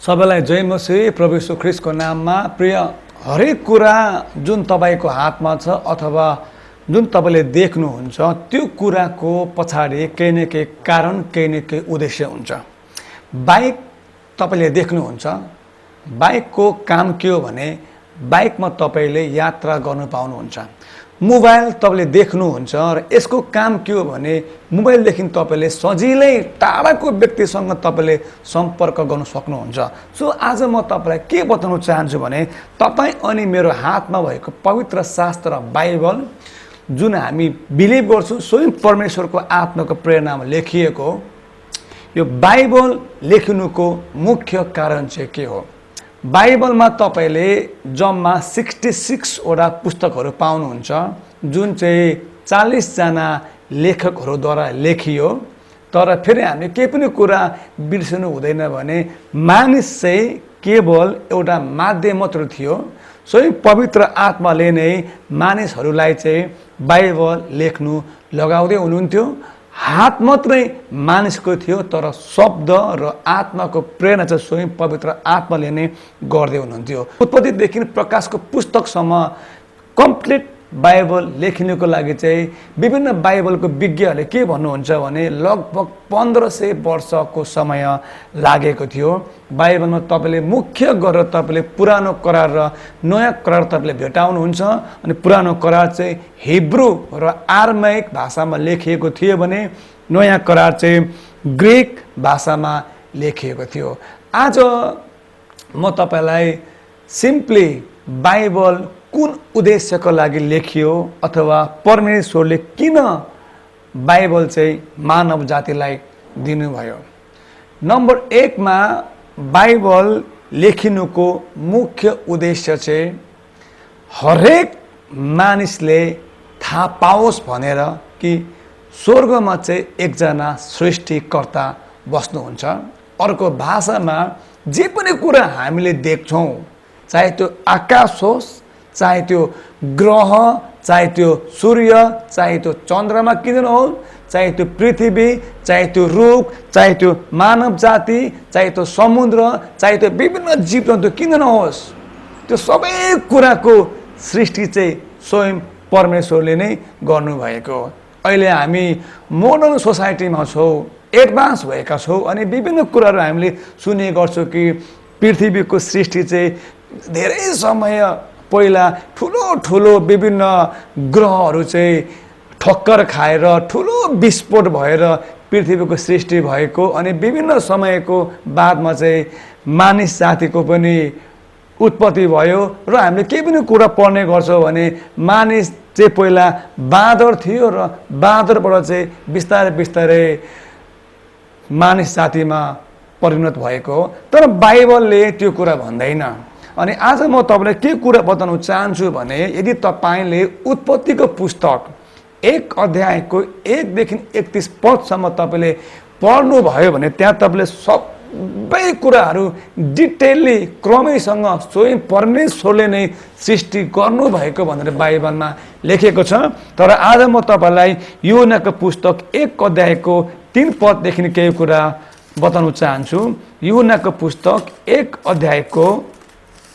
सबैलाई जय मसीह प्रभु यीशु ख्रीष्टको नाममा। प्रिय, हरेक कुरा जुन तपाईको हातमा छ अथवा जुन तपाईले देख्नुहुन्छ त्यो कुराको पछाडि केही न केही कारण, केही न केही उद्देश्य हुन्छ। बाइक तपाईले देख्नुहुन्छ, बाइकको काम के हो भने बाइकमा तपाईले यात्रा गर्न पाउनुहुन्छ। मोबाइल तपाईले देख्नुहुन्छ र यसको काम के हो भने मोबाइलदेखि तपाईले सजिलै टाढाको व्यक्तिसँग तपाईले सम्पर्क गर्न सक्नुहुन्छ। सो आज म तपाईलाई के बताउन चाहन्छु भने तपाई अनि मेरो हातमा भएको पवित्र शास्त्र बाइबल जुन हामी बिलिभ गर्छौं स्वयं परमेश्वरको आत्माको प्रेरणामा लेखिएको हो, यो बाइबल लेखिनुको मुख्य कारण चाहिँ के हो? बाइबलमा तपाईले जम्मा 66 वटा पुस्तकहरू पाउनुहुन्छ जुन चाहिँ 40 जना लेखकहरूद्वारा लेखियो। तर फेरि हामीले केही पनि कुरा बिर्सनु हुँदैन भने मानिस चाहिँ केवल एउटा माध्यम मात्र थियो। स्वयं पवित्र आत्माले नै मानिसहरूलाई चाहिँ बाइबल लेख्नु लगाउँदै हुनुहुन्थ्यो। हात मात्रै मानिसको थियो तर शब्द र आत्माको प्रेरणा चाहिँ स्वयं पवित्र आत्माले नै गर्दै हुनुहुन्थ्यो। उत्पत्तिदेखि प्रकाशको पुस्तकसम्म कम्प्लिट बाइबल लेखिनुको लागि चाहिँ विभिन्न बाइबलको विज्ञहरूले के भन्नुहुन्छ भने लगभग 1500 वर्षको समय लागेको थियो। बाइबलमा तपाईले मुख्य गरेर तपाईले पुरानो करार र नयाँ करार तपाईले भेटाउनुहुन्छ। अनि पुरानो करार चाहिँ हिब्रू र आरामाइक भाषामा लेखिएको थियो भने नयाँ करार चाहिँ ग्रीक भाषामा लेखिएको थियो। आज म तपाईलाई सिम्पली बाइबल कुन उद्देश्यको लागि लेखियो अथवा परमेश्वरले किन बाइबल चाहिँ मानव जातिलाई दिनुभयो। नम्बर 1 मा बाइबल लेखिनुको मुख्य उद्देश्य चाहिँ हरेक मानिसले थाहा पाओस् भनेर कि स्वर्गमा चाहिँ एकजना सृष्टिकर्ता बस्नुहुन्छ। अर्को भाषामा जे पनि कुरा हामीले देख्छौँ, चाहे त्यो आकाश होस्, चाहे त्यो ग्रह, चाहे त्यो सूर्य, चाहे त्यो चन्द्रमा किन नहोस्, चाहे त्यो पृथ्वी, चाहे त्यो रुख, चाहे त्यो मानव जाति, चाहे त्यो समुद्र, चाहे त्यो विभिन्न जीवजन्तु किन नहोस्, त्यो सबै कुराको सृष्टि चाहिँ स्वयं परमेश्वरले नै गर्नुभएको। अहिले हामी मोडर्न सोसाइटीमा छौँ, एडभान्स भएका छौँ अनि विभिन्न कुराहरू हामीले सुने गर्छौँ कि पृथ्वीको सृष्टि चाहिँ धेरै समय पहिला ठुलो ठुलो विभिन्न ग्रहहरू चाहिँ ठक्कर खाएर ठुलो विस्फोट भएर पृथ्वीको सृष्टि भएको अनि विभिन्न समयको बादमा चाहिँ मानिस जातिको पनि उत्पत्ति भयो। र हामीले केही पनि कुरा पढ्ने गर्छौँ भने मानिस चाहिँ पहिला बाँदर थियो र बाँदरबाट चाहिँ बिस्तारै बिस्तारै मानिस जातिमा परिणत भएको हो। तर बाइबलले त्यो कुरा भन्दैन। अनि आज म तपाईलाई के कुरा बताउन चाहन्छु भने यदि तपाईले उत्पत्तिको पुस्तक 1 अध्यायको 1 देखि 31 पदसम्म तपाईले पढ्नुभयो भने त्यहाँ तपाईले सबै कुराहरू डिटेलली क्रमैसँग स्वयं परमेश्वरले नै सृष्टि गर्नुभएको भनेर बाइबलमा लेखेको छ। तर आज म तपाईलाई यूहन्नाको पुस्तक 1 अध्यायको 3 पददेखि केही कुरा बताउन चाहन्छु। यूहन्नाको पुस्तक 1 अध्यायको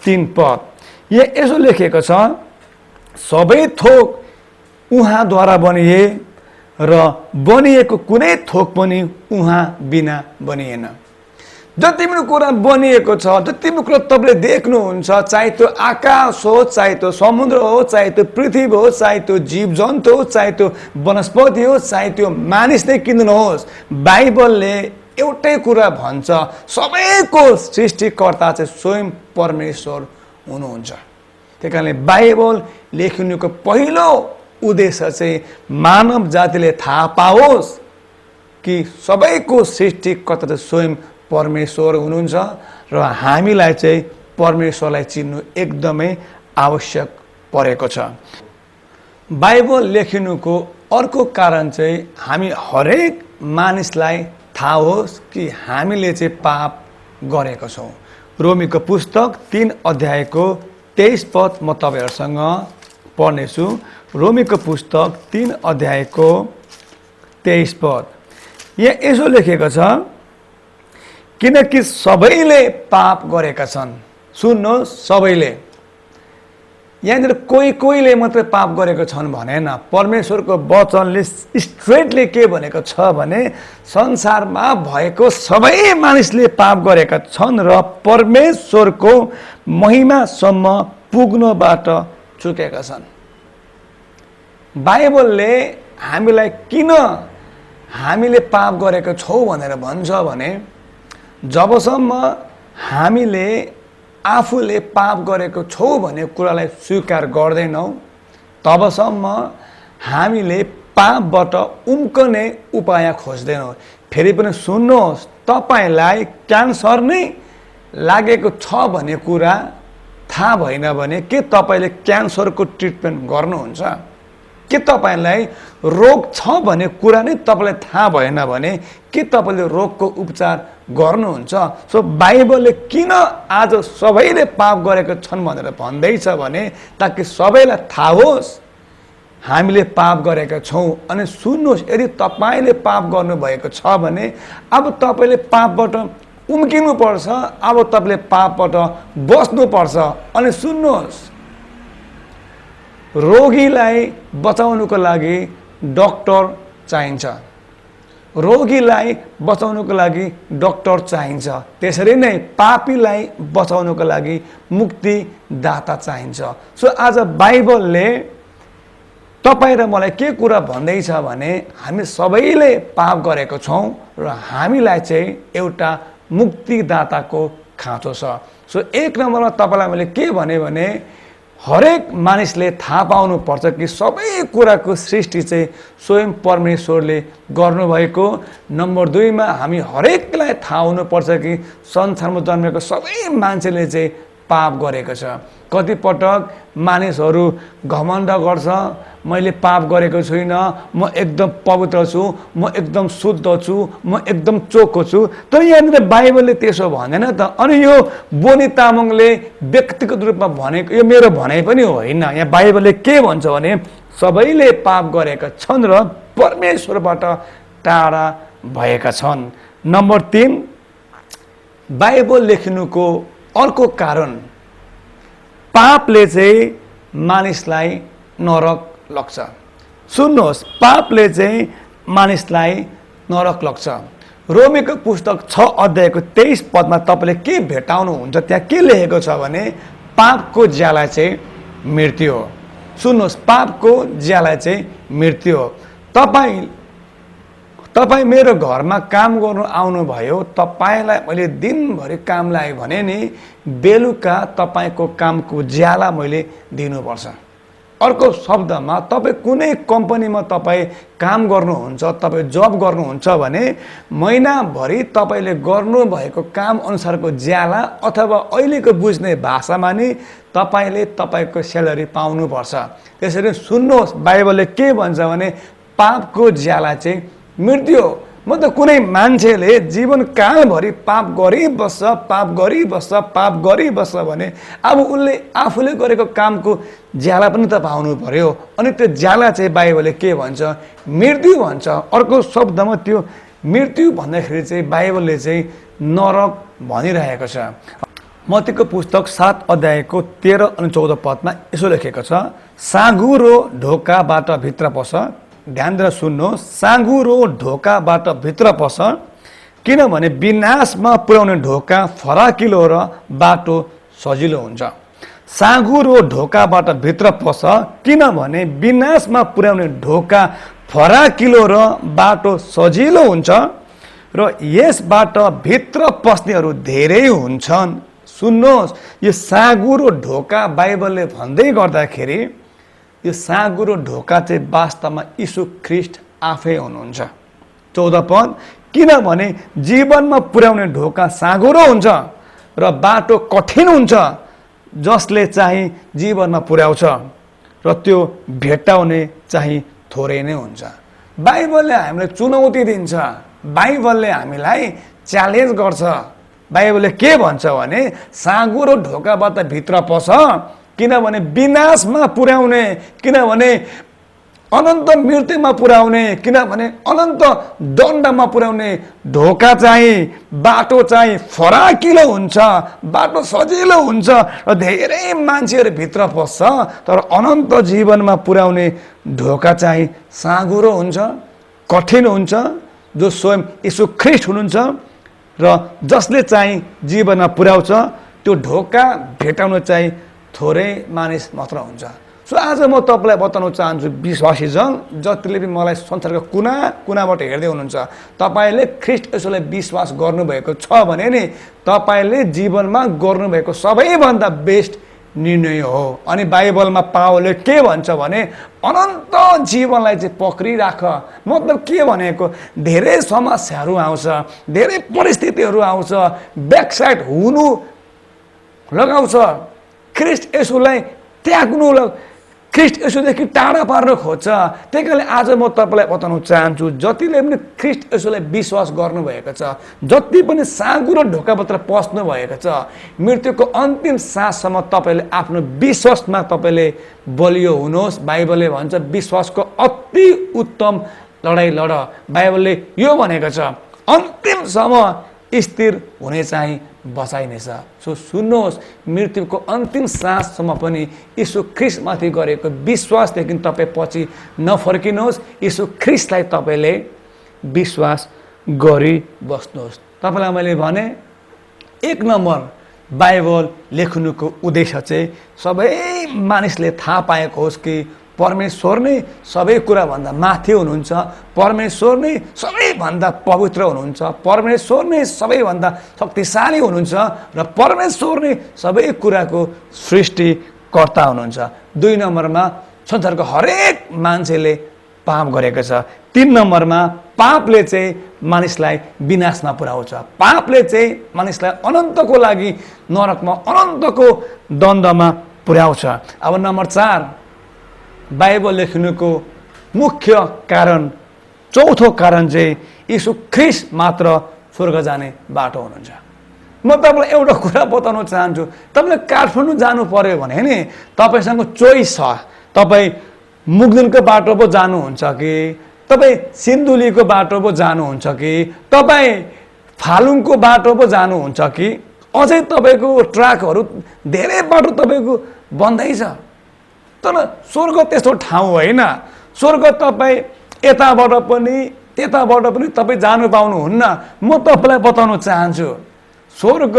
3 पद यहाँ यसो लेखेको छ, सबै थोक उहाँद्वारा बनिए र बनिएको कुनै थोक पनि उहाँ बिना बनिएन। जति पनि कुरा बनिएको छ, जति पनि कुरा तपाईले देख्नुहुन्छ, चाहे त्यो आकाश हो, चाहे त्यो समुद्र हो, चाहे त्यो पृथ्वी हो, चाहे त्यो जीवजन्तु हो, चाहे त्यो वनस्पति हो, चाहे त्यो मानिस नै किन नहोस्, बाइबलले एउटै कुरा भन्छ, सबैको सृष्टिकर्ता चाहिँ स्वयं परमेश्वर हुनुहुन्छ। त्यही कारणले बाइबल लेखिनुको पहिलो उद्देश्य चाहिँ मानव जातिले थाहा पाओस् कि सबैको सृष्टिकर्ता चाहिँ स्वयं परमेश्वर हुनुहुन्छ र हामीलाई चाहिँ परमेश्वरलाई चिन्नु एकदमै आवश्यक परेको छ। बाइबल लेखिनुको अर्को कारण चाहिँ हामी हरेक मानिसलाई थाहा होस् कि हामीले चाहिँ पाप गरेको छौँ। रोमीको पुस्तक 3 अध्यायको 23 पद म तपाईहरुसँग पढ्नेछु। रोमीको पुस्तक 3 अध्यायको 23 पद यहाँ यसो लेखेको छ, किनकि सबैले पाप गरेका छन्। सुन्नुहोस्, सबैले, यहाँनिर कोही कोहीले मात्रै पाप गरेको छन् भनेन। परमेश्वरको वचनले स्ट्रेटली के भनेको छ भने संसारमा भएको सबै मानिसले पाप गरेका छन् र परमेश्वरको महिमासम्म पुग्नबाट चुकेका छन्। बाइबलले हामीलाई किन हामीले पाप गरेका छौँ भनेर भन्छ भने जबसम्म हामीले आफूले पाप गरेको छौँ भन्ने कुरालाई स्वीकार गर्दैनौँ तबसम्म हामीले पापबाट उम्कने उपाय खोज्दैनौँ। फेरि पनि सुन्नुहोस्, तपाईँलाई क्यान्सर नै लागेको छ भन्ने कुरा थाहा भएन भने के तपाईँले क्यान्सरको ट्रिटमेन्ट गर्नुहुन्छ? के तपाईँलाई रोग छ भन्ने कुरा नै तपाईँलाई थाहा भएन भने के तपाईँले रोगको उपचार गर्नुहुन्छ? सो बाइबलले किन आज सबैले पाप गरेका छन् भनेर भन्दैछ भने ताकि सबैलाई थाहा होस् हामीले पाप गरेका छौँ। अनि सुन्नुहोस्, यदि तपाईँले पाप गर्नुभएको छ भने अब तपाईँले पापबाट उम्किनुपर्छ, अब तपाईँले पापबाट बस्नुपर्छ। अनि सुन्नुहोस्, रोगीलाई बचाउनुको लागि डक्टर चाहिन्छ, रोगीलाई बचाउनुको लागि डक्टर चाहिन्छ। त्यसरी नै पापीलाई बचाउनुको लागि मुक्तिदाता चाहिन्छ। सो आज बाइबलले तपाईँ र मलाई के कुरा भन्दैछ भने हामी सबैले पाप गरेको छौँ र हामीलाई चाहिँ एउटा मुक्तिदाताको खाँचो छ। सो एक नम्बरमा तपाईँलाई मैले के भने हरेक मानिसले थाहा पाउनुपर्छ कि सबै कुराको सृष्टि चाहिँ स्वयं परमेश्वरले गर्नुभएको। नम्बर 2 मा हामी हरेकलाई थाहा हुनुपर्छ कि संसारमा जन्मेको सबै मान्छेले चाहिँ पाप गरेको छ। कतिपटक मानिसहरू घमण्ड गर्छ, मैले पाप गरेको छुइनँ, म एकदम पवित्र छु, म एकदम शुद्ध छु, म एकदम चोखो छु। तर यहाँनिर बाइबलले त्यसो भन्दैन त। अनि यो बोनी तामाङले व्यक्तिगत रूपमा भनेको यो मेरो भनाइ पनि होइन। यहाँ बाइबलले के भन्छ भने सबैले पाप गरेका छन् र परमेश्वरबाट टाढा भएका छन्। नम्बर 3, बाइबल लेख्नुको अर्को कारण पापले चाहिँ मानिसलाई नरक लग्छ। सुन्नुहोस्, पापले चाहिँ मानिसलाई नरक लग्छ। रोमीको पुस्तक 6 अध्यायको 23 पदमा तपाईँले के भेटाउनुहुन्छ? त्यहाँ के लेखेको छ भने पापको ज्याला चाहिँ मृत्यु हो। सुन्नुहोस्, पापको ज्याला चाहिँ मृत्यु हो। तपाईँ मेरो घरमा काम गर्नु आउनुभयो, तपाईँलाई मैले दिनभरि काम लाग्यो भने नि बेलुका तपाईँको कामको ज्याला मैले दिनुपर्छ। अर्को शब्दमा तपाईँ कुनै कम्पनीमा तपाईँ काम गर्नुहुन्छ, तपाईँ जब गर्नुहुन्छ भने महिनाभरि तपाईँले गर्नुभएको काम अनुसारको ज्याला अथवा अहिलेको बुझ्ने भाषामा नि तपाईँले तपाईँको स्यालेरी पाउनुपर्छ। त्यसरी सुन्नुहोस्, बाइबलले के भन्छ भने पापको ज्याला चाहिँ मृत्यु हो। मतलब कुनै मान्छेले जीवनकालभरि पाप गरिबस्छ भने अब उसले आफूले गरेको कामको ज्याला पनि त पाउनु पर्यो। अनि त्यो ज्याला चाहिँ बाइबलले के भन्छ? मृत्यु भन्छ। अर्को शब्दमा त्यो मृत्यु भन्दाखेरि चाहिँ बाइबलले चाहिँ नरक भनिरहेको छ। मत्तीको पुस्तक 7 अध्यायको 13 अनि 14 पदमा यसो लेखेको छ, साँघुरो ढोकाबाट भित्र पस। ध्यान दिएर सुन्नु, साँघुरो ढोकाबाट भित्र पस, किनभने विनाशमा पुर्याउने ढोका फराकिलो र बाटो सजिलो हुन्छ। साँघुरो ढोकाबाट भित्र पस, किनभने विनाशमा पुर्याउने ढोका फराकिलो र बाटो सजिलो हुन्छ र यसबाट भित्र पस्नेहरू धेरै हुन्छन्। सुन्नुहोस्, यो साँघुरो ढोका बाइबलले भन्दै गर्दाखेरि यो साँघुरो ढोका चाहिँ वास्तवमा यीशु ख्रीष्ट आफै हुनुहुन्छ। 14 पद, किनभने जीवनमा पुर्याउने ढोका साँघुरो हुन्छ र बाटो कठिन हुन्छ जसले चाहिँ जीवनमा पुर्याउँछ र त्यो भेट्टाउने चाहिँ थोरै नै हुन्छ। बाइबलले हामीलाई चुनौती दिन्छ, बाइबलले हामीलाई च्यालेन्ज गर्छ। बाइबलले के भन्छ भने साँघुरो ढोकाबाट भित्र पस, किनभने विनाशमा पुर्याउने, किनभने अनन्त मृत्युमा पुर्याउने, किनभने अनन्त दण्डमा पुर्याउने ढोका चाहिँ, बाटो चाहिँ फराकिलो हुन्छ, बाटो सजिलो हुन्छ र धेरै मान्छेहरू भित्र पस्छ। तर अनन्त जीवनमा पुर्याउने ढोका चाहिँ साँघुरो हुन्छ, कठिन हुन्छ, जो स्वयं यीशु ख्रीष्ट हुनुहुन्छ र जसले चाहिँ जीवनमा पुर्याउँछ। त्यो ढोका भेटाउन चाहिँ थोरै मानिस मात्र हुन्छ। सो आज म तपाईँलाई बताउन चाहन्छु, विश्वासीजन जतिले पनि मलाई संसारको कुना कुनाबाट हेर्दै हुनुहुन्छ, तपाईँले ख्रीष्ट यसोलाई विश्वास गर्नुभएको छ भने नि तपाईँले जीवनमा गर्नुभएको सबैभन्दा बेस्ट निर्णय हो। अनि बाइबलमा पावलले के भन्छ भने अनन्त जीवनलाई चाहिँ पक्रिराख। मतलब के भनेको, धेरै समस्याहरू आउँछ, धेरै परिस्थितिहरू आउँछ, ब्याकसाइड हुनु लगाउँछ, ख्रीष्ट यसोलाई त्याग्नु, ख्रीष्ट यसोदेखि टाढा पार्न खोज्छ। त्यही कारणले आज म तपाईँलाई बताउन चाहन्छु, जतिले पनि ख्रीष्ट यसोलाई विश्वास गर्नुभएको छ, जति पनि साँघुरो ढोकाभित्र पस्नु भएको छ, मृत्युको अन्तिम साससम्म तपाईँले आफ्नो विश्वासमा तपाईँले बलियो हुनुहोस्। बाइबलले भन्छ विश्वासको अति उत्तम लडाइँ लड। बाइबलले यो भनेको छ अन्तिमसम्म स्थिर हुने चाहिँ बचाइनेछ। सो सुन्नुहोस्, मृत्युको अन्तिम साससम्म पनि यीशु ख्रीष्टमाथि गरेको विश्वासदेखि तपाईँ पछि नफर्किनुहोस्। यीशु ख्रीष्टलाई तपाईँले विश्वास गरिबस्नुहोस्। तपाईँलाई मैले भने 1 नम्बर बाइबल लेख्नुको उद्देश्य चाहिँ सबै मानिसले थाहा पाएको होस् कि परमेश्वर नै सबै कुराभन्दा माथि हुनुहुन्छ, परमेश्वर नै सबैभन्दा पवित्र हुनुहुन्छ, परमेश्वर नै सबैभन्दा शक्तिशाली हुनुहुन्छ र परमेश्वर नै सबै कुराको सृष्टिकर्ता हुनुहुन्छ। 2 नम्बरमा संसारको हरेक मान्छेले पाप गरेको छ। 3 नम्बरमा पापले चाहिँ मानिसलाई विनाशमा पुर्याउँछ, पापले चाहिँ मानिसलाई अनन्तको लागि नरकमा अनन्तको दण्डमा पुर्याउँछ। अब नम्बर 4 बाइबल लेख्नुको मुख्य कारण, चौथो कारण चाहिँ यीशु ख्रीष्ट मात्र स्वर्ग जाने बाटो हुनुहुन्छ। म तपाईँलाई एउटा कुरा बताउन चाहन्छु, तपाईँले काठमाडौँ जानु पर्यो भने नि तपाईँसँग चोइस छ। तपाईँ मुगदनको बाटो पो जानुहुन्छ कि, तपाईँ सिन्धुलीको बाटो पो जानुहुन्छ कि, तपाईँ फालुङको बाटो पो जानुहुन्छ कि, अझै तपाईँको ट्र्याकहरू धेरै बाटो तपाईँको बन्दै छ। तर स्वर्ग त्यस्तो ठाउँ होइन। स्वर्ग तपाईँ यताबाट पनि त्यताबाट पनि तपाईँ जानु पाउनुहुन्न। म तपाईँलाई बताउन चाहन्छु, स्वर्ग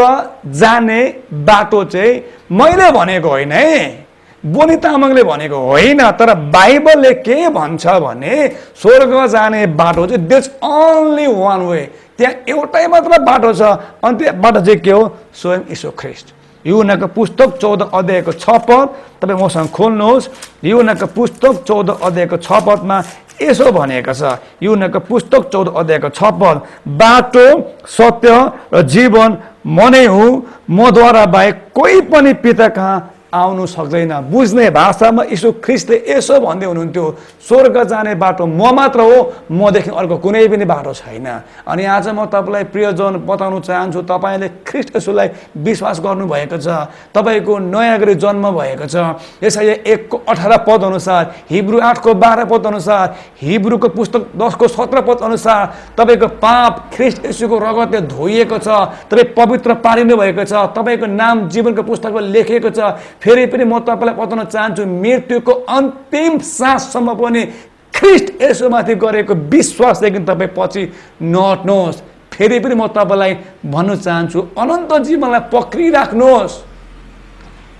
जाने बाटो चाहिँ मैले भनेको होइन है, बोनी तामाङले भनेको होइन, तर बाइबलले के भन्छ भने स्वर्ग जाने बाटो चाहिँ देयर ओन्ली वान वे, त्यहाँ एउटै मात्र बाटो छ। अनि त्यो बाटो चाहिँ के हो? स्वयं यीशु ख्रीष्ट। यूहन्नाको पुस्तक 14 अध्यायको 6 पद तपाईँ मसँग खोल्नुहोस्। यूहन्नाको पुस्तक 14 अध्यायको 6 पदमा यसो भनेको छ। यूहन्नाको पुस्तक 14 अध्यायको 6 पद, बाटो सत्य र जीवन म नै हुँ, मद्वारा बाहेक कोही पनि पिता कहाँ आउनु सक्दैन। बुझ्ने भाषामा यीशु ख्रीष्टले यसो भन्दै हुनुहुन्थ्यो, स्वर्ग जाने बाटो म मात्र हो, मदेखि अर्को कुनै पनि बाटो छैन। अनि आज म तपाईँलाई प्रियजन बताउन चाहन्छु, तपाईँले ख्रीष्ट यसोलाई विश्वास गर्नुभएको छ, तपाईँको नयाँ गरी जन्म भएको छ। यसाया 1को 18 पद अनुसार, हिब्रू 8को 12 पद अनुसार, हिब्रूको पुस्तक 10को 17 पद अनुसार तपाईँको पाप ख्रीष्ट यसोको रगतले धोइएको छ, तपाईँ पवित्र पारिनु भएको छ, तपाईँको नाम जीवनको पुस्तकमा लेखिएको छ। फेरि पनि म तपाईँलाई बताउन चाहन्छु, मृत्युको अन्तिम साससम्म पनि ख्रीष्ट यसोमाथि गरेको विश्वासदेखि तपाईँ पछि नहट्नुहोस्। फेरि पनि म तपाईँलाई भन्न चाहन्छु, अनन्त जीवनलाई पक्रिराख्नुहोस्।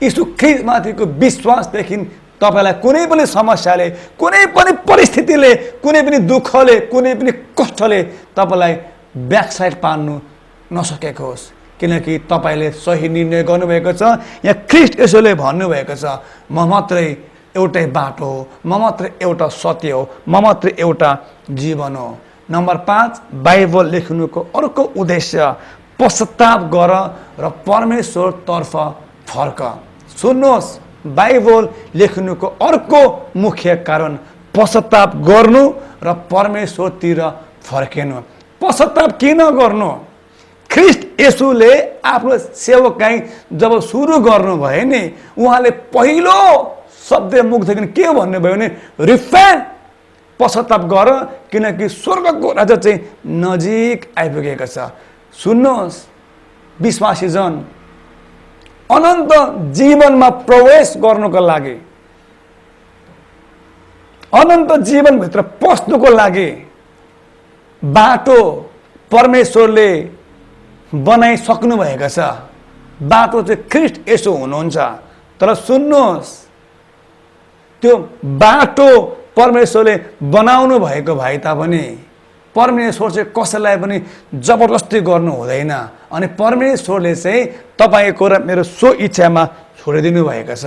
यीशु ख्रीष्टमाथिको विश्वासदेखि तपाईँलाई कुनै पनि समस्याले, कुनै पनि परिस्थितिले, कुनै पनि दुःखले, कुनै पनि कष्टले तपाईँलाई ब्याकसाइड पार्नु नसकेको होस्। किनकि तपाईँले सही निर्णय गर्नुभएको छ। यहाँ ख्रीष्ट यसोले भन्नुभएको छ, म मात्रै एउटै बाटो हो, म मात्रै एउटा सत्य हो, म मात्रै एउटा जीवन हो। नम्बर 5 बाइबल लेख्नुको अर्को उद्देश्य पश्चाताप गर र परमेश्वरतर्फ फर्क। सुन्नुहोस्, बाइबल लेख्नुको अर्को मुख्य कारण पश्चाताप गर्नु र परमेश्वरतिर फर्किनु। पश्चाताप किन गर्नु? ख्रीष्ट यसुले आफ्नो सेवकाई जब सुरु गर्नुभयो नि, उहाँले पहिलो शब्द मुखदेखि के भन्नुभयो भने रिपेन्ट पश्चाताप गर, किनकि स्वर्गको राजा चाहिँ नजिक आइपुगेको छ। सुन्नुहोस् विश्वासी जन, अनन्त जीवनमा प्रवेश गर्नुको लागि, अनन्त जीवनभित्र पस्नुको लागि बाटो परमेश्वरले बनाइसक्नु भएको छ। बाटो चाहिँ ख्रीष्ट येशू हुनुहुन्छ। तर सुन्नुहोस्, त्यो बाटो परमेश्वरले बनाउनु भएको भए तापनि परमेश्वर चाहिँ कसैलाई पनि जबरजस्ती गर्नु हुँदैन। अनि परमेश्वरले चाहिँ तपाईँको र मेरो सो इच्छामा छोडिदिनु भएको छ।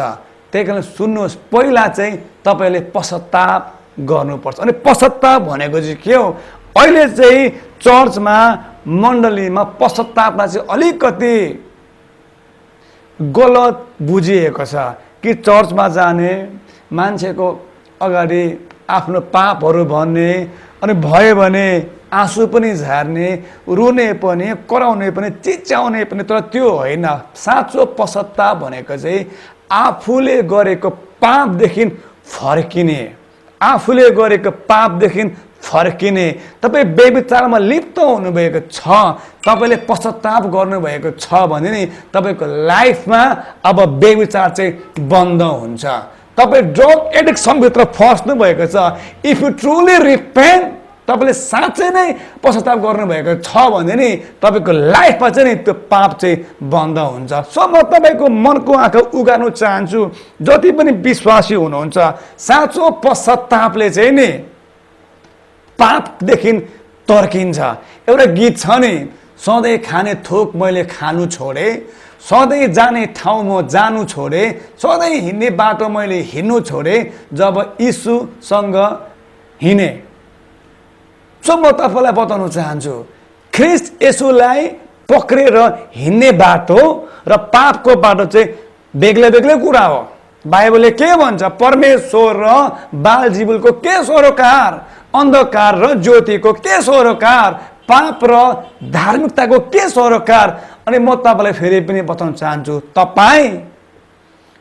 त्यही कारण सुन्नुहोस्, पहिला चाहिँ तपाईँले पश्चाताप गर्नुपर्छ। अनि पश्चाताप भनेको चाहिँ के हो? अहिले चाहिँ चर्चमा मण्डलीमा पश्चातापलाई चाहिँ अलिकति गलत बुझिएको छ कि चर्चमा जाने, मान्छेको अगाडि आफ्नो पापहरू भन्ने, अनि भयो भने आँसु पनि झार्ने, रुने पनि, कराउने पनि, चिच्याउने पनि। तर त्यो होइन। साँचो पश्चाताप भनेको चाहिँ आफूले गरेको पापदेखि फर्किने, आफूले गरेको पापदेखि फर्किने। तपाईँ व्यभिचारमा लिप्त हुनुभएको छ, तपाईँले पश्चाताप गर्नुभएको छ भने नि तपाईँको लाइफमा अब व्यभिचार चाहिँ बन्द हुन्छ। तपाईँ ड्रग एडिक्सनभित्र फस्नु भएको छ। इफ यु ट्रुली रिपेन्ट, तपाईँले साँच्चै नै पश्चाताप गर्नुभएको छ भने नि तपाईँको लाइफमा चाहिँ नि त्यो पाप चाहिँ बन्द हुन्छ। सो म तपाईँको मनको आँखा उगार्नु चाहन्छु, जति पनि विश्वासी हुनुहुन्छ, साँचो पश्चातापले चाहिँ नि पापदेखि तर्किन्छ। एउटा गीत छ नि, सधैँ खाने थोक मैले खानु छोडेँ, सधैँ जाने ठाउँ म जानु छोडेँ, सधैँ हिँड्ने बाटो मैले हिँड्नु छोडेँ जब यीशुसँग हिँडेँ। सो म तपाईँलाई बताउन चाहन्छु, ख्रीष्ट येशूलाई पक्रेर हिँड्ने बाटो र पापको बाटो चाहिँ बेग्लै बेग्लै कुरा हो। बाइबलले के भन्छ? परमेश्वर र बालजीवलको के सरोकार, अन्धकार र ज्योतिको के सरोकार, पाप र धार्मिकताको के सरोकार। अनि म तपाईँलाई फेरि पनि बताउन चाहन्छु, तपाईँ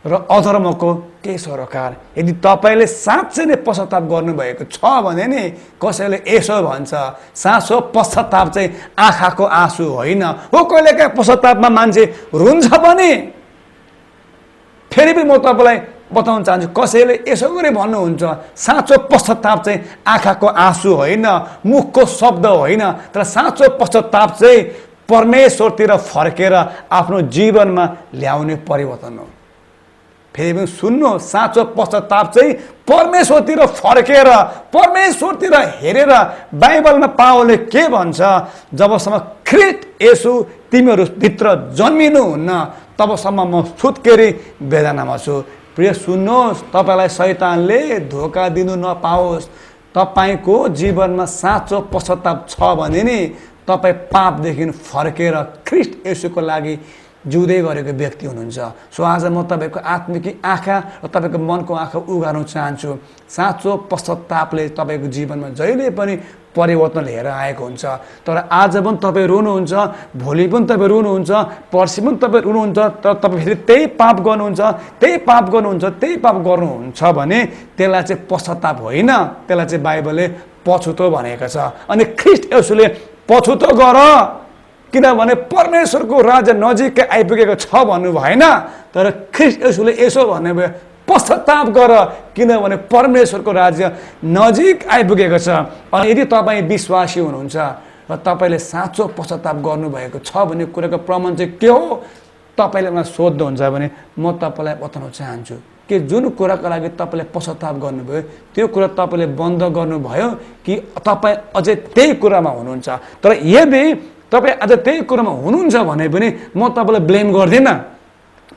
र अधर्मको के सरोकार। यदि तपाईँले साँच्चै नै पश्चाताप गर्नुभएको छ भने नि कसैले यसो भन्छ, साँचो पश्चाताप चाहिँ आँखाको आँसु होइन हो। कहिलेकाहीँ पश्चातापमा मान्छे रुन्छ पनि। फेरि पनि म तपाईँलाई बताउन चाहन्छु, कसैले यसो गरी भन्नुहुन्छ, साँचो पश्चाताप चाहिँ आँखाको आँसु होइन, मुखको शब्द होइन, तर साँचो पश्चाताप चाहिँ परमेश्वरतिर फर्केर आफ्नो जीवनमा ल्याउने परिवर्तन हो। फेरि पनि सुन्नु, साँचो पश्चाताप चाहिँ परमेश्वरतिर फर्केर, परमेश्वरतिर हेरेर। बाइबलमा पावलले के भन्छ? जबसम्म ख्रीष्ट येशू तिमीहरू भित्र जन्मिनुहुन्न तबसम्म म सुत्केरी वेदनामा छु। प्रिय सुन्नुहोस्, तपाईँलाई शैतानले धोका दिनु नपाओस्। तपाईँको जीवनमा साँचो पश्चाताप छ भने नि तपाईँ पापदेखि फर्केर ख्रीष्ट येशूको लागि जिउँदै गरेको व्यक्ति हुनुहुन्छ। सो आज म तपाईँको आत्मिक आँखा र तपाईँको मनको आँखा उगार्न चाहन्छु। साँचो पश्चातापले तपाईँको जीवनमा जहिले पनि परिवर्तन लिएर आएको हुन्छ। तर आज पनि तपाईँ रुनुहुन्छ, भोलि पनि तपाईँ रुनुहुन्छ, पर्सि पनि तपाईँ रुनुहुन्छ, तर तपाईँ फेरि त्यही पाप गर्नुहुन्छ, त्यही पाप गर्नुहुन्छ, त्यही पाप गर्नुहुन्छ भने त्यसलाई चाहिँ पश्चाताप होइन, त्यसलाई चाहिँ बाइबलले पछुतो भनेको छ। अनि ख्रीष्ट येशूले पछुतो गर, किनभने परमेश्वरको राज्य नजिकै आइपुगेको छ भन्नु भएन, तर ख्रीष्ट येशूले यसो भन्नुभयो, पश्चाताप गर, किनभने परमेश्वरको राज्य नजिक आइपुगेको छ। अनि यदि तपाईँ विश्वासी हुनुहुन्छ र तपाईँले साँचो पश्चाताप गर्नुभएको छ भन्ने कुराको प्रमाण चाहिँ के हो? तपाईँले मलाई सोध्नुहुन्छ भने म तपाईँलाई बताउन चाहन्छु कि जुन कुराको लागि तपाईँले पश्चाताप गर्नुभयो त्यो कुरा तपाईँले बन्द गर्नुभयो कि तपाईँ अझै त्यही कुरामा हुनुहुन्छ? तर यदि तपाईँ अझ त्यही कुरामा हुनुहुन्छ भने पनि म तपाईँलाई ब्लेम गर्दिनँ,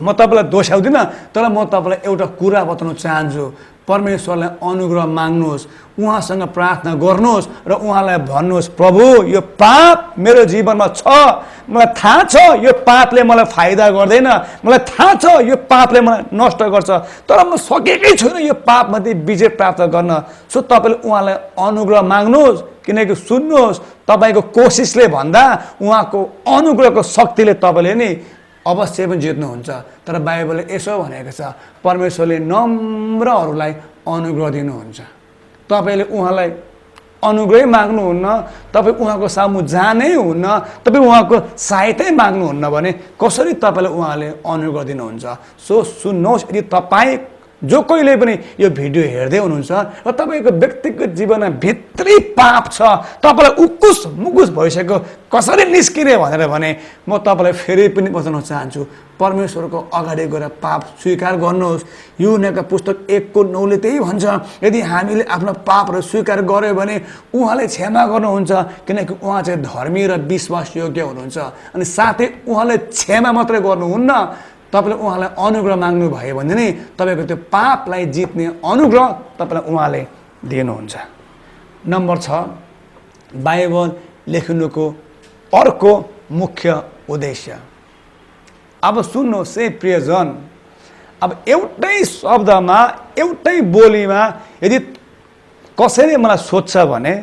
म तपाईँलाई दोस्याउँदिनँ। तर म तपाईँलाई एउटा कुरा बताउन चाहन्छु, परमेश्वरलाई अनुग्रह माग्नुहोस्, उहाँसँग प्रार्थना गर्नुहोस् र उहाँलाई भन्नुहोस्, प्रभु यो पाप मेरो जीवनमा छ, मलाई थाहा छ यो पापले मलाई फाइदा गर्दैन, मलाई थाहा छ यो पापले मलाई नष्ट गर्छ, तर म सकेकै छुइनँ यो पापमाथि विजय प्राप्त गर्न। सो तपाईँले उहाँलाई अनुग्रह माग्नुहोस्, किनकि सुन्नुहोस्, तपाईँको कोसिसले भन्दा उहाँको अनुग्रहको शक्तिले तपाईँले नि अवश्य पनि जित्नुहुन्छ। तर बाइबलले यसो भनेको छ, परमेश्वरले नम्रहरूलाई अनुग्रह दिनुहुन्छ। तपाईँले उहाँलाई अनुग्रह माग्नुहुन्न, तपाईँ उहाँको सामु जानै हुन्न, तपाईँ उहाँको सहायतै माग्नुहुन्न भने कसरी तपाईँलाई उहाँले अनुग्रह दिनुहुन्छ? सो सुन्नुहोस्, यदि तपाईँ जो कोहीले पनि यो भिडियो हेर्दै हुनुहुन्छ र तपाईँको व्यक्तिगत जीवनमा भित्री पाप छ, तपाईँलाई उकुस मुकुस भइसक्यो, कसरी निस्किने भनेर भने म तपाईँलाई फेरि पनि बताउन चाहन्छु, परमेश्वरको अगाडि गएर पाप स्वीकार गर्नुहोस्। यूहन्नाका पुस्तक 1:9 त्यही भन्छ, यदि हामीले आफ्नो पापहरू स्वीकार गर्यो भने उहाँले क्षमा गर्नुहुन्छ, किनकि उहाँ चाहिँ धर्मी र विश्वासयोग्य हुनुहुन्छ। अनि साथै उहाँले क्षमा मात्रै गर्नुहुन्न, तपाईँले उहाँलाई अनुग्रह माग्नु भयो भने नि तपाईँको त्यो पापलाई जित्ने अनुग्रह तपाईँलाई उहाँले दिनुहुन्छ। नम्बर 6, बाइबल लेख्नुको अर्को मुख्य उद्देश्य। अब सुन्नुहोस् है प्रियजन, अब एउटै शब्दमा एउटै बोलीमा यदि कसैले मलाई सोध्छ भने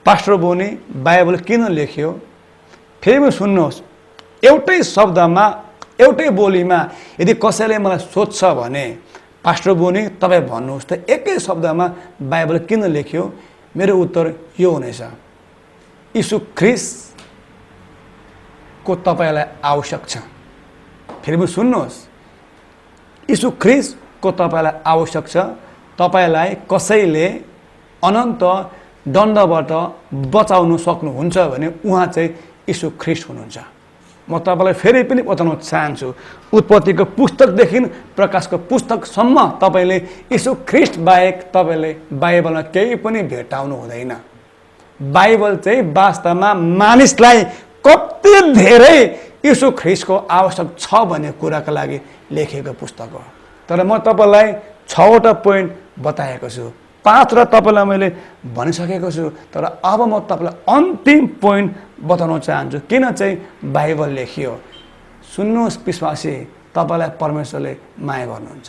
पास्टर बोनी बाइबल किन लेख्यो, फेरि पनि सुन्नुहोस्, एउटै शब्दमा एउटै बोलीमा यदि कसैले मलाई सोध्छ भने पास्टर बोनी तपाईँ भन्नुहोस् त एकै शब्दमा बाइबल किन लेख्यो, मेरो उत्तर यो हुनेछ, यीशु ख्रिस्टको तपाईँलाई आवश्यक छ। फेरि पनि सुन्नुहोस्, यीशु ख्रिस्टको तपाईँलाई आवश्यक छ। तपाईँलाई कसैले अनन्त दण्डबाट बचाउनु सक्नुहुन्छ भने उहाँ चाहिँ यीशु ख्रिस्ट हुनुहुन्छ। म तपाईँलाई फेरि पनि बताउन चाहन्छु, उत्पत्तिको पुस्तकदेखि प्रकाशको पुस्तकसम्म तपाईँले यीशु ख्रिस्ट बाहेक तपाईँले बाइबलमा केही पनि भेटाउनु हुँदैन। बाइबल चाहिँ वास्तवमा मानिसलाई कति धेरै यीशु ख्रिस्टको आवश्यक छ भन्ने कुराको लागि लेखेको पुस्तक हो। तर म तपाईँलाई 6वटा पोइन्ट बताएको छु, 5 र तपाईँलाई मैले भनिसकेको छु। तर अब म तपाईँलाई अन्तिम पोइन्ट बताउन चाहन्छु किन चाहिँ बाइबल लेखियो। सुन्नुहोस् विश्वासी, तपाईँलाई परमेश्वरले माया गर्नुहुन्छ,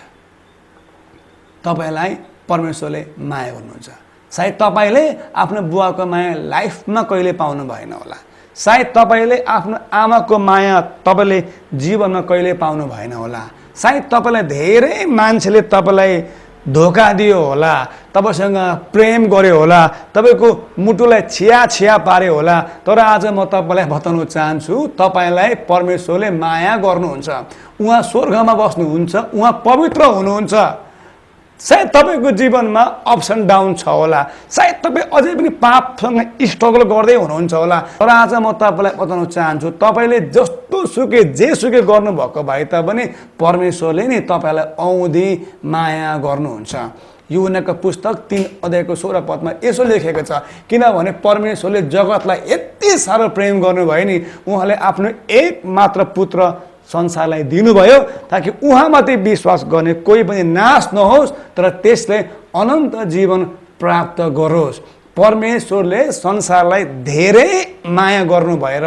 तपाईँलाई परमेश्वरले माया गर्नुहुन्छ। सायद तपाईँले आफ्नो बुवाको माया लाइफमा कहिले पाउनु भएन होला, सायद तपाईँले आफ्नो आमाको माया तपाईँले जीवनमा कहिले पाउनु भएन होला, सायद तपाईँलाई धेरै मान्छेले तपाईँलाई धोका दियो होला, तपाईँसँग प्रेम गर्यो होला, तपाईँको मुटुलाई छिया पार्यो होला। तर आज म तपाईँलाई बताउन चाहन्छु, तपाईँलाई परमेश्वरले माया गर्नुहुन्छ। उहाँ स्वर्गमा बस्नुहुन्छ, उहाँ पवित्र हुनुहुन्छ। सायद तपाईँको जीवनमा अप्स एन्ड डाउन छ होला, सायद तपाईँ अझै पनि पापसँग स्ट्रगल गर्दै हुनुहुन्छ होला। तर आज म तपाईँलाई बताउन चाहन्छु, तपाईँले जस्तो सुकै जे सुकै गर्नुभएको भए तापनि परमेश्वरले नि तपाईँलाई औधी माया गर्नुहुन्छ। यूहन्नाको पुस्तक 3:16 यसो लेखेको छ, किनभने परमेश्वरले जगतलाई यति साह्रो प्रेम गर्नुभयो नि, उहाँले आफ्नो एक मात्र पुत्र संसारलाई दिनुभयो ताकि उहाँमाथि विश्वास गर्ने कोही पनि नाश नहोस् तर त्यसले अनन्त जीवन प्राप्त गरोस्। परमेश्वरले संसारलाई धेरै माया गर्नु भएर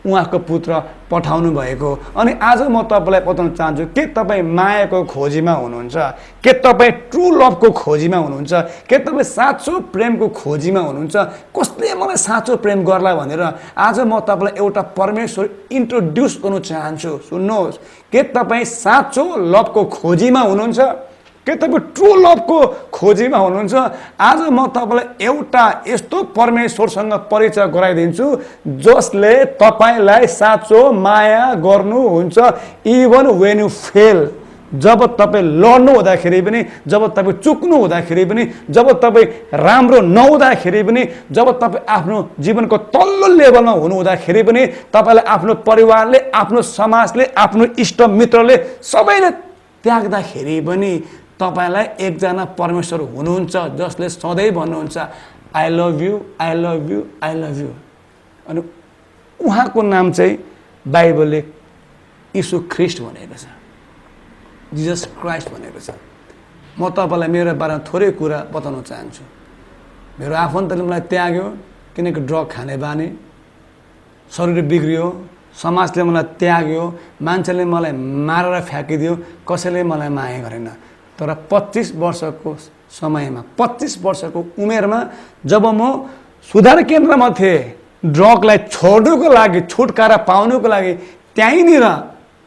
उहाँको पुत्र पठाउनु भएको। अनि आज म तपाईँलाई बताउन चाहन्छु, के तपाईँ मायाको खोजीमा हुनुहुन्छ, के तपाईँ ट्रु लभको खोजीमा हुनुहुन्छ, के तपाईँ साँचो प्रेमको खोजीमा हुनुहुन्छ, कसले मलाई साँचो प्रेम गर्ला भनेर आज म तपाईँलाई एउटा परमेश्वर इन्ट्रोड्युस गर्नु चाहन्छु। सुन्नुहोस्, के तपाईँ साँचो लभको खोजीमा हुनुहुन्छ, के तपाईँ ट्रु लभको खोजीमा हुनुहुन्छ? आज म तपाईँलाई एउटा यस्तो परमेश्वरसँग परिचय गराइदिन्छु जसले तपाईँलाई साँचो माया गर्नुहुन्छ। इभन वेन यु फेल, जब तपाईँ लड्नु हुँदाखेरि पनि, जब तपाईँ चुक्नु हुँदाखेरि पनि, जब तपाईँ राम्रो नहुँदाखेरि पनि, जब तपाईँ आफ्नो जीवनको तल्लो लेभलमा हुनुहुँदाखेरि पनि, तपाईँलाई आफ्नो परिवारले, आफ्नो समाजले, आफ्नो इष्ट मित्रले सबैले त्याग्दाखेरि पनि तपाईँलाई एकजना परमेश्वर हुनुहुन्छ जसले सधैँ भन्नुहुन्छ I love you, I love you, I love you. अनि उहाँको नाम चाहिँ बाइबलले यीशु ख्रिस्ट भनेको छ, जिजस क्राइस्ट भनेको छ। म तपाईँलाई मेरो बारेमा थोरै कुरा बताउन चाहन्छु। मेरो आफन्तले मलाई त्याग्यो किनकि ड्रग खाने बानी, शरीर बिग्रियो, समाजले मलाई त्याग्यो, मान्छेले मलाई मारेर फ्याँकिदियो, कसैले मलाई माया गरेन। तर 25 वर्षको समयमा, 25 वर्षको उमेरमा जब म सुधार केन्द्रमा थिएँ, ड्रगलाई छोड्नुको लागि, छुटकारा पाउनुको लागि त्यहीँनिर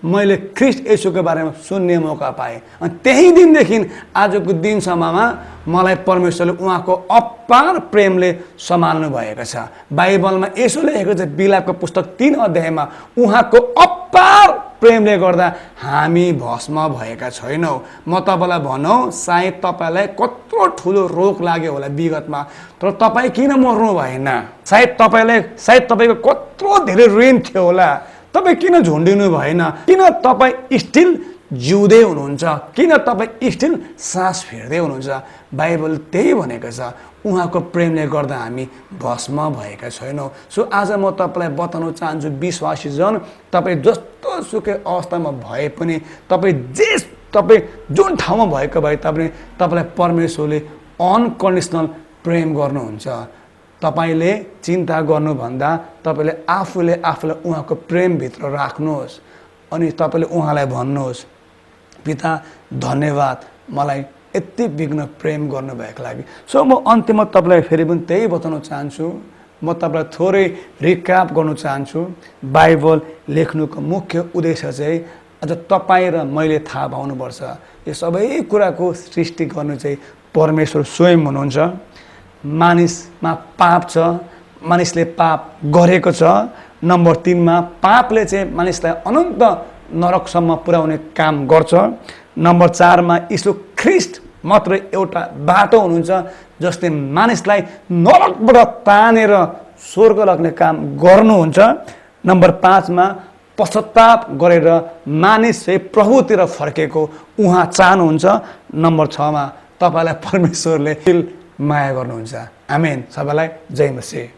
मैले ख्रिस्ट येशूको बारेमा सुन्ने मौका पाएँ। अनि त्यही दिनदेखि आजको दिनसम्ममा मलाई परमेश्वरले उहाँको अपार प्रेमले सम्हाल्नु भएको छ। बाइबलमा यसो लेखेको छ, बिलापको पुस्तक 3 अध्यायमा उहाँको अपार प्रेमले गर्दा हामी भस्म भएका छैनौँ। म तपाईँलाई भनौँ, सायद तपाईँलाई कत्रो ठुलो रोग लाग्यो होला विगतमा, तर तपाईँ किन मर्नु भएन? सायद तपाईँको कत्रो धेरै ऋण थियो होला, तपाईँ किन झुन्डिनु भएन? किन तपाईँ स्टिल जिउँदै हुनुहुन्छ? किन तपाईँ स्टिल सास फेर्दै हुनुहुन्छ? बाइबल त्यही भनेको छ, उहाँको प्रेमले गर्दा हामी भस्म भएका छैनौँ। सो आज म तपाईँलाई बताउन चाहन्छु, विश्वासी जन, तपाईँ जस्तो सुकै अवस्थामा भए पनि, तपाईँ जुन ठाउँमा भएको भए तापनि तपाईँलाई परमेश्वरले अनकन्डिसनल प्रेम गर्नुहुन्छ। तपाईँले चिन्ता गर्नुभन्दा तपाईँले आफूलाई उहाँको प्रेमभित्र राख्नुहोस् अनि तपाईँले उहाँलाई भन्नुहोस्, पिता धन्यवाद मलाई यति विघ्न प्रेम गर्नुभएको लागि। सो म अन्त्यमा तपाईँलाई फेरि पनि त्यही बताउन चाहन्छु, म तपाईँलाई थोरै रिक्याप गर्नु चाहन्छु। बाइबल लेख्नुको मुख्य उद्देश्य चाहिँ अझ तपाईँ र मैले थाहा पाउनुपर्छ, यो सबै कुराको सृष्टि गर्नु चाहिँ परमेश्वर स्वयं हुनुहुन्छ। मानिसमा पाप छ, मानिसले पाप गरेको छ। नम्बर 3 मा पापले चाहिँ मानिसलाई अनन्त नरकसम्म पुर्याउने काम गर्छ। नम्बर 4 मा यीशु ख्रिस्ट मात्र एउटा बाटो हुनुहुन्छ जसले मानिसलाई नरकबाट तानेर स्वर्ग लग्ने काम गर्नुहुन्छ। नम्बर 5 मा पश्चाताप गरेर मानिस चाहिँ प्रभुतिर फर्केको उहाँ चाहनुहुन्छ। नम्बर 6 मा तपाईँलाई परमेश्वरले माया गर्नुहुन्छ। आमेन। सबैलाई जय मसीह।